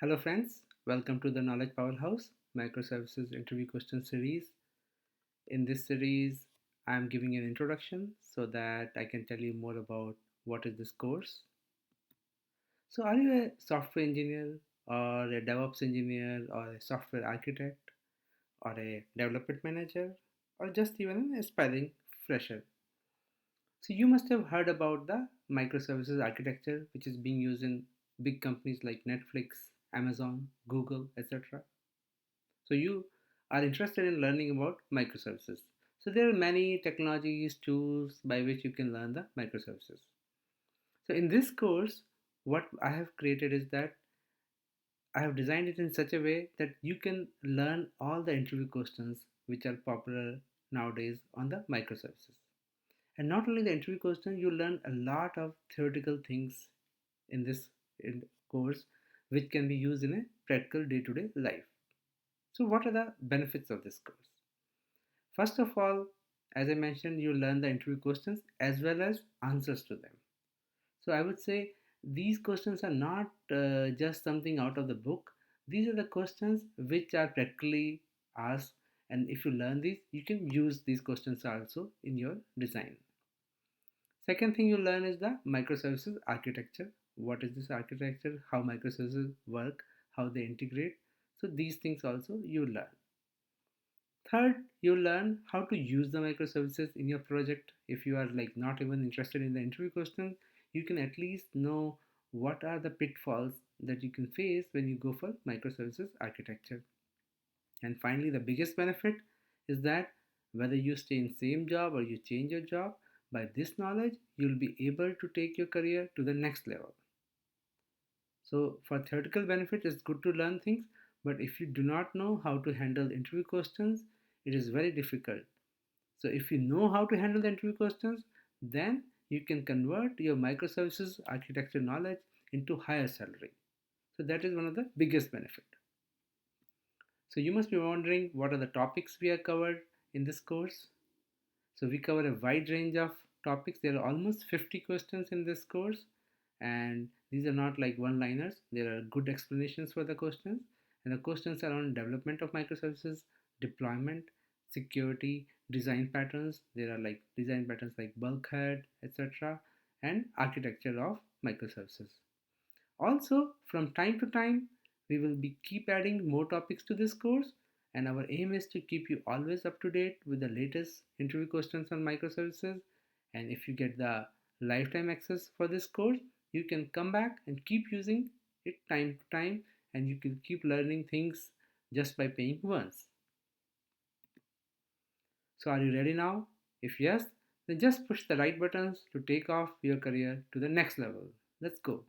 Hello, friends. Welcome to the Knowledge Powerhouse Microservices Interview Question Series. In this series, I am giving an introduction so that I can tell you more about what is this course. So, are you a software engineer or a DevOps engineer or a software architect or a development manager or just even an aspiring fresher? So, you must have heard about the microservices architecture, which is being used in big companies like Netflix, Amazon, Google, etc. So you are interested in learning about microservices. So there are many technologies, tools by which you can learn the microservices. So in this course, what I have created is that I have designed it in such a way that you can learn all the interview questions which are popular nowadays on the microservices. And not only the interview questions, you learn a lot of theoretical things in this course which can be used in a practical day-to-day life. So what are the benefits of this course? First of all, as I mentioned, you learn the interview questions as well as answers to them. So I would say these questions are not just something out of the book. These are the questions which are practically asked, and if you learn these, you can use these questions also in your design. Second thing you learn is the microservices architecture. What is this architecture? How microservices work? How they integrate? So these things also you learn. Third, you learn how to use the microservices in your project. If you are like not even interested in the interview questions, you can at least know what are the pitfalls that you can face when you go for microservices architecture. And finally, the biggest benefit is that whether you stay in same job or you change your job, by this knowledge, you'll be able to take your career to the next level. So for theoretical benefit, it's good to learn things, but if you do not know how to handle interview questions, it is very difficult. So if you know how to handle the interview questions, then you can convert your microservices architecture knowledge into higher salary. So that is one of the biggest benefit. So you must be wondering what are the topics we have covered in this course. So we cover a wide range of topics. There are almost 50 questions in this course, and these are not like one-liners. There are good explanations for the questions, and the questions are on development of microservices, deployment, security, design patterns. There are like design patterns like bulkhead, etc., and architecture of microservices. Also, from time to time, we will be keep adding more topics to this course, and our aim is to keep you always up to date with the latest interview questions on microservices. And if you get the lifetime access for this course, you can come back and keep using it time to time, and you can keep learning things just by paying once. So, are you ready now? If yes, then just push the right buttons to take off your career to the next level. Let's go.